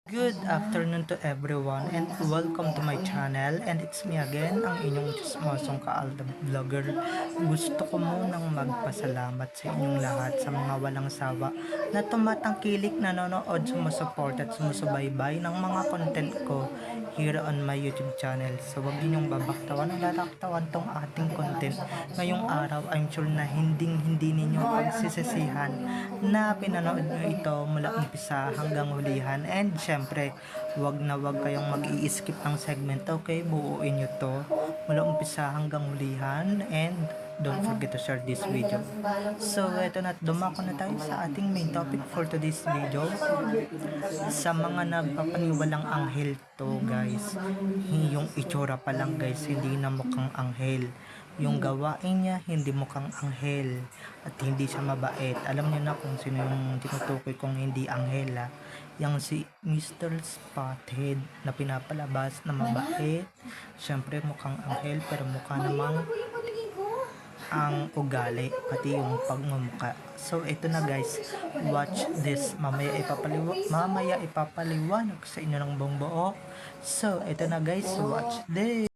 Good afternoon to everyone and welcome to my channel, and it's me again, ang inyong chismosong ka-Alda Vlogger. Gusto ko munang magpasalamat sa inyong lahat sa mga walang sawa na tumatangkilik, nanonood, sumusuport at sumusubaybay ng mga content ko here on my YouTube channel. So wag ninyong babaktawan o lalaktawan tong ating content ngayong araw. I'm sure na hindi ninyo pagsisisihan na pinanood nyo ito mula umpisa hanggang hulihan, and syempre wag na wag kayong mag-i-skip ng segment. Okay, buuin nyo to mula umpisa hanggang hulihan, and don't forget to share this video. So eto na, dumako na tayo sa ating main topic for today's video. Sa mga nagpapaniwalang anghel to guys, yung itsura pa lang guys hindi na mukhang anghel, yung gawain niya hindi mukhang anghel, at hindi siya mabait. Alam niyo na kung sino yung tinutukoy kong hindi anghel, ha? Yang si Mr. Spotted na pinapalabas na mabait. Syempre mukhang anghel pero mukha namang ang ugali, pati yung pagmumukha. So ito na guys, watch this. Mamaya ipapaliwanag sa inyo ng buong buo. So ito na guys, watch this.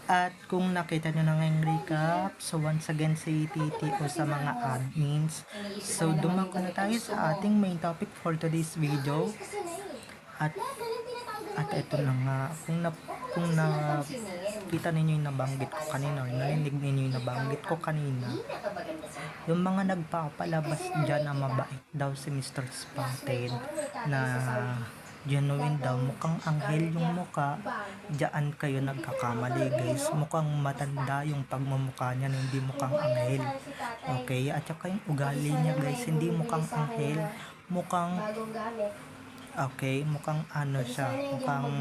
At kung nakita nyo na ngayong recap, so once again si TTO sa mga admins. So dumako na tayo sa ating main topic for today's video. At ito na nga, kung nakita ninyo yung nabanggit ko kanina, or narinig ninyo yung nabanggit ko kanina, yung mga nagpapalabas dyan na mabait daw si Mr. Spotted, na genuine daw, mukhang anghel yung muka, diyan kayo nagkakamali guys. Mukhang matanda yung pagmumukha niya, hindi mukhang anghel. Okay, at saka yung ugali niya guys, hindi mukhang anghel, mukhang mukhang ano siya, mukhang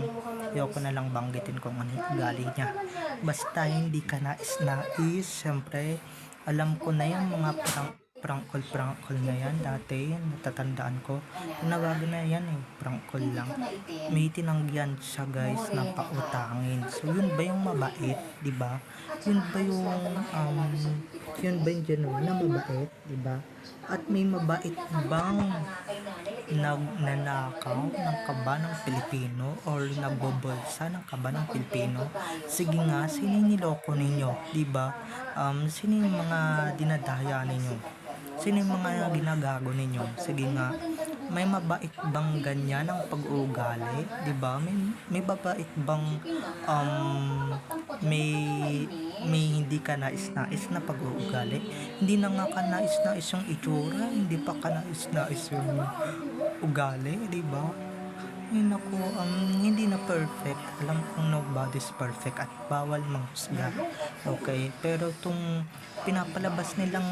ayoko na lang banggitin kung ano yung ugali niya. Basta hindi ka nais-nais, syempre alam ko na yung mga prank-call na yan dati, natatandaan ko. Tinawagan na yan prank-call lang. May tinanggihan siya guys na pautangin. So yun ba yung mabait, diba? Yun ba yung genuine na mabait, diba? At may mabait bang nagnanakaw ng kaba ng Pilipino or nagbobolsa ng kaba ng Pilipino? Sige nga, sino niloko ninyo, diba? Sino yung mga dinadaya ninyo? Sino yung mga ginagago ninyo? Sige nga, may mabait bang ganyan ang pag-uugali? Diba? May mabait bang may hindi ka nais-nais na pag-uugali? Hindi na nga ka nais-nais yung itsura, hindi pa ka nais-nais yung ugali, diba? Ay naku, hindi na perfect. Alam kong nobody's perfect at bawal manghusga. Okay, pero itong pinapalabas nilang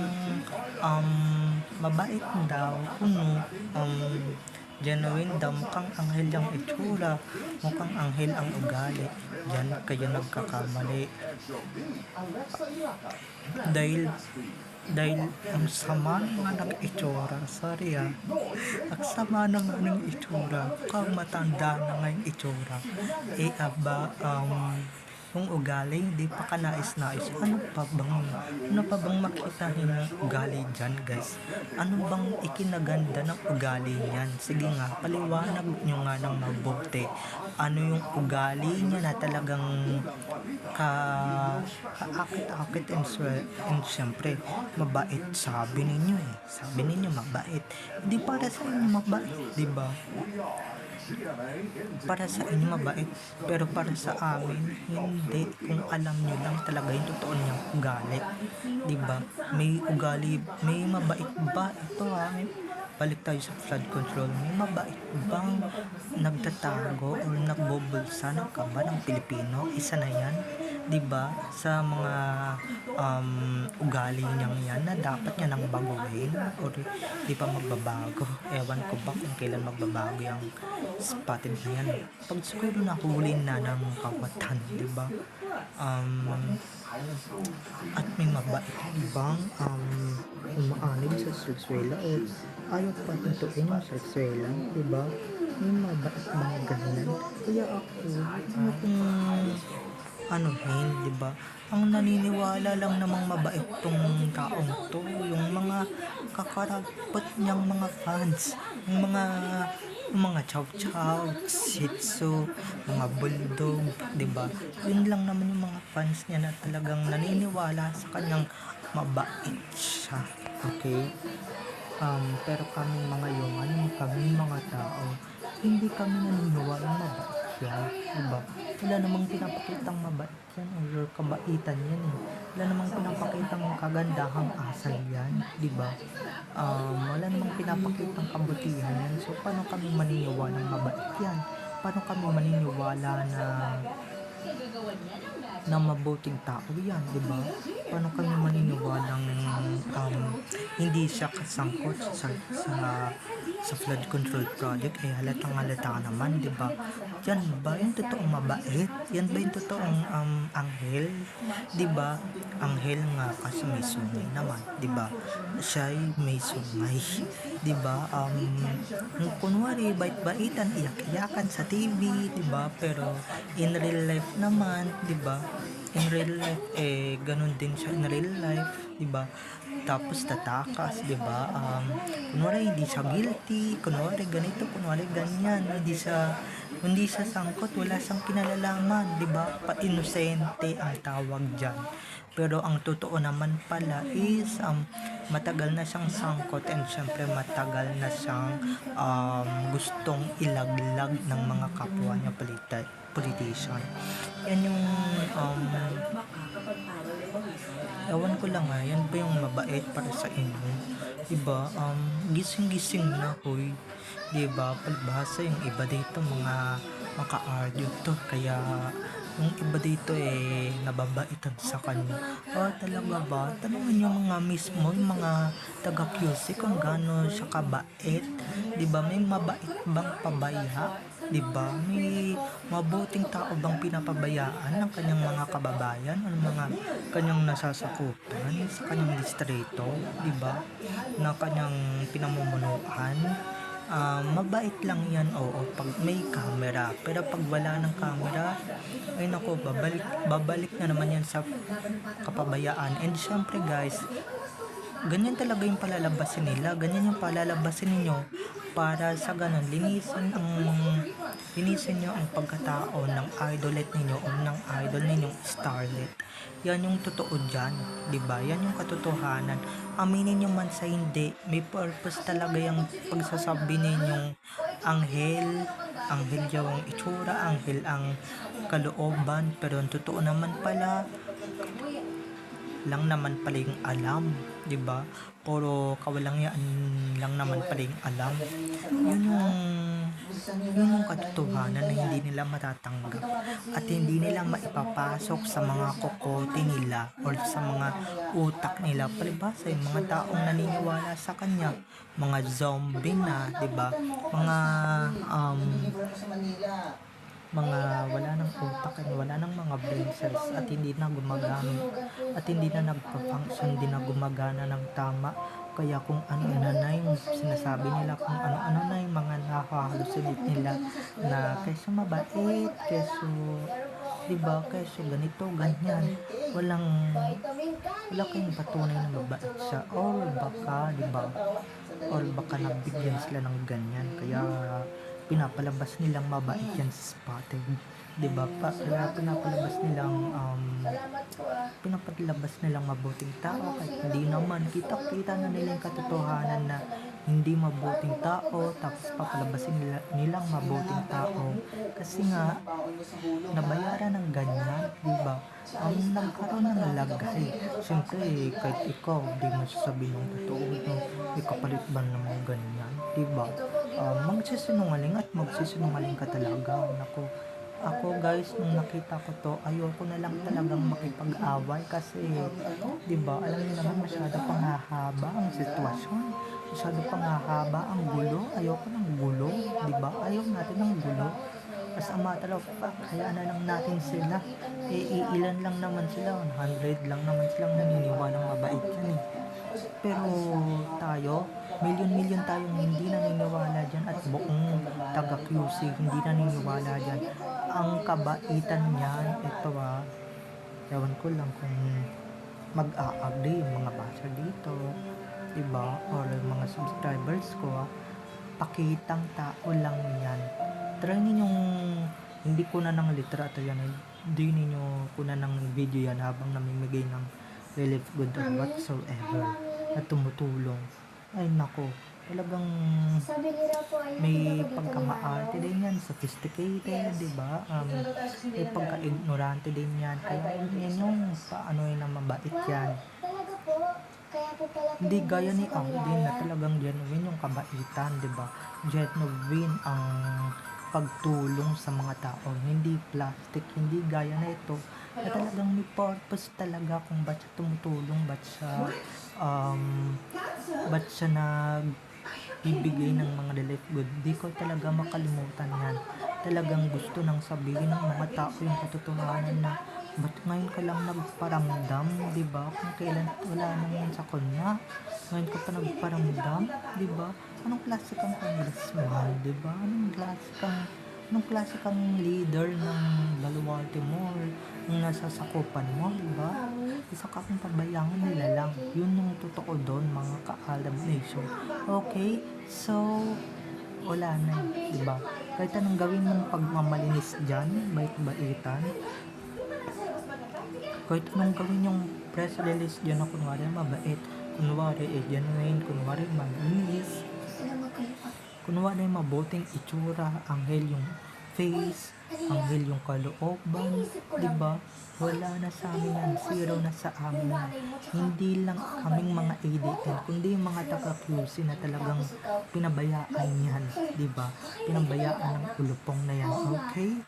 mabait daw, genuine daw, mukhang anghel ang itsura, mukhang anghel ang ugali, diyan kayo nagkakamali. Dahil ang sama nga ng itsura, sorry ang sama na nga ng itsura, mukhang matanda na nga yung itsura, yung ugali hindi pa ka nais-nais. Ano pa bang makita ng ugali dyan guys? Ano bang ikinaganda ng ugali niyan? Sige nga, paliwanag nyo nga ng mabuti. Ano yung ugali niya na talagang kaakit-akit, and syempre mabait. Sabi ninyo mabait, hindi para sa inyo mabait, diba? Para sa inyo mabait, pero para sa amin hindi. Kung alam nyo lang talaga yung totoo niyang ugali, diba? May ugali, may mabait ba ito, balik tayo sa flood control. May mabait bang nagtatago o nagbubulsa ng kaba ng Pilipino? Isa na yan, diba? Sa mga ugali niyang yan na dapat niya nang baguhin, o di pa magbabago. Ewan ko ba kung kailan magbabago yung Spotted na yan. Pag siguro nahuli na ng kawatan, diba? At may mabait bang umaanib sa eskuwela o ayaw pahintuin yung sa eskuwela, 'di ba? May mabait bang ganyan? Kaya ako, ayokong anuhin, 'di ba? Ang naniniwala lang namang mabait 'tong taong 'to, yung mga kakarampot niyang mga fans, yung mga chow chow, shih tzu, mga bulldog, 'di ba? Yun lang naman yung mga fans niya na talagang naniniwala sa kanyang mabait siya, okay? Pero kaming mga yuman, kaming mga tao, hindi kami naniniwalang mabait siya, 'di ba? Wala namang pinapakitang mabait yan or kabaitan yan, eh. Wala namang pinapakitang kagandahang asal yan, 'di ba? Wala namang pinapakitang kabutihan yan. So paano kami maniniwalang mabait yan? Paano kami maniniwala na mabuting tao yan, 'di ba? Paano kami maniniwalang hindi siya kasangkot sa flood control project, eh halatang halata naman, 'di ba? Yan ba yung totoong mabait? Yan ba yung totoong anghel? 'Di ba? Anghel nga kasi may sungay naman, 'di ba? Siya ay may sungay, 'di ba? Kung kunwari bait-baitan, iyak-iyakan sa TV, 'di ba? Pero in real life naman, 'di ba? In real life, eh ganun din siya in real life, 'di ba? Tapos tatakas, 'di ba? Kunwari hindi siya guilty, kunwari ganito, kunwari ganyan, hindi siya sangkot, wala siyang kinalalaman, 'di ba? Pa-inosente ang tawag diyan. Pero ang totoo naman pala is matagal na siyang sangkot and syempre matagal na siyang gustong ilaglag ng mga kapwa niya politician. Yan yung ewan ko lang yan ba yung mabait para sa inyo? Diba? Gising-gising na, hoy. Diba? Palibhasa yung iba dito mga maka-argue to. Kaya yung iba dito eh nababaitan sa kanya. Talaga ba? Tanungin yung mga mismo, yung mga taga-QC kung gaano siya kabait. Diba? May mabait bang pabaya? 'Di ba? May mabuting tao bang pinapabayaan ng kanyang mga kababayan o mga kanyang nasasakupan sa kanyang distrito, 'di ba? Na kanyang pinamumunuan. Mabait lang 'yan, oo, pag may camera. Pero pag wala ng camera, ay nako, babalik na naman 'yan sa kapabayaan. And syempre, guys, ganyan talaga yung palalabasin nila, ganyan yung palalabasin ninyo para sa ganun linisin nyo ang pagkatao ng idolette ninyo o ng idol ninyong starlet. Yan yung totoo dyan, di ba? Yan yung katotohanan. Aminin nyo man sa hindi, may purpose talaga yung pagsasabi ninyong anghel yung itsura, anghel ang kalooban, pero ang totoo naman pala, lang naman pala yung alam, 'di ba? Puro kawalangyaan lang naman pala yung alam. Yun yung katotohanan na hindi nila matatanggap at hindi nila maipapasok sa mga kokote nila or sa mga utak nila. Palibhasa yung mga taong naniniwala sa kanya, mga zombie na, 'di ba? Mga wala ng utak and wala ng mga brain cells at hindi na gumagamit at hindi na nagpa-function, hindi na gumagana ng tama. Kaya kung ano-ano na yung sinasabi nila, kung ano-ano na yung mga nakahalusinate nila na keso mabait, keso, diba, keso ganito, ganyan. Wala kayong patunay na mabait siya, or baka, diba, or baka nabigyan sila ng ganyan. Kaya pinapalabas nilang mabait yan sa spotted, 'di ba? Kaya pinapalabas nilang mabuting tao kahit hindi naman kita na nila yung katotohanan na hindi mabuting tao, tapos papalabasin nilang mabuting tao kasi nga nabayaran ng ganyan, 'di ba? Nagkaroon ng lagay. Siyempre, kahit ikaw, di mo sasabihin ng totoo, no? Ikapalit ba naman ganyan, di ba? Magsisinungaling at magsisinungaling ka talaga. Ako guys, nung nakita ko to, ayoko na lang talagang makipag-away kasi, di ba, alam niyo naman masyado pang hahaba ang sitwasyon. Masyado pang hahaba ang gulo. Ayoko ng gulo, di ba? Ayaw natin ng gulo. As a matter of fact, hayaan na lang natin sila. Iilan lang naman sila, 100 lang naman silang naniniwalang mabait yan eh. Pero tayo, milyon-milyon tayong hindi naniniwala diyan at buong taga-QC hindi naniniwala diyan. Ang kabaitan niyan, ito ewan ko lang kung mag-a-agree yung mga basher dito, iba, or yung mga subscribers ko, pakitang tao lang yan. Try ninyong hindi ko na ng litrato yan, hindi ninyo kuna ng video yan habang namimigay ng relief good or whatsoever na tumutulong. Ay nako, talagang may pagkamaarte din yan, sophisticated, di ba? May pagka-ignorante din yan. Kaya yan yung paano yun na mabait yan. Hindi gaya ni Alden na talagang genuine yung kabaitan, di ba? Genuine ang pagtulong sa mga tao, hindi plastic, hindi gaya na ito na talagang may purpose talaga kung ba't siya tumutulong, ba't siya nagbibigay ng mga relief good. Di ko talaga makalimutan yan. Talagang gusto nang sabihin ng mga tao yung katotohanan na ba't ngayon ka lang nagparamdam, di ba? Kung kailan wala naman sa kanya, ngayon ka pa nagparamdam, di ba? Anong klase kang congressman, di ba? Anong klase kang leader ng baluarte mo or ng nasa sakupan mo, di ba? Isa ka kung pabayaan nila lang. Yun yung totoo doon, mga ka-Alab Nation. Okay? So, wala na, di ba? Kahit anong gawin mong pagmamalinis dyan, bait-baitan, kahit anong gawin yung press release dyan na kunwari mabait, kunwari genuine, kunwari malinis, kunwari mabuting itsura, anghel yung face, anghel yung kalooban, di ba? Wala na sa amin yan, zero na sa amin yan. Hindi lang kaming mga ADN, kundi yung mga taga-QC na talagang pinabayaan yan, di ba? Pinabayaan ng ulupong na yan, okay?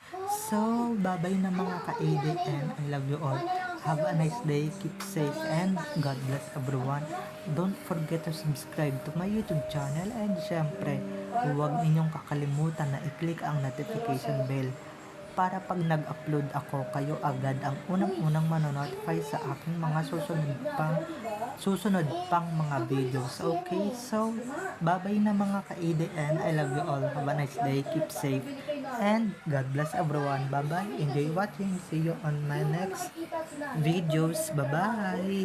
So, babay na mga ka-ADN, I love you all. Have a nice day, keep safe, and God bless everyone. Don't forget to subscribe to my YouTube channel, and syempre, huwag ninyong kakalimutan na i-click ang notification bell para pag nag-upload ako, kayo agad ang unang-unang manonotify sa aking mga susunod pang mga videos. Okay, so bye-bye na mga ka-ADN. I love you all. Have a nice day. Keep safe. And God bless everyone. Bye-bye. Enjoy watching. See you on my next videos. Bye-bye.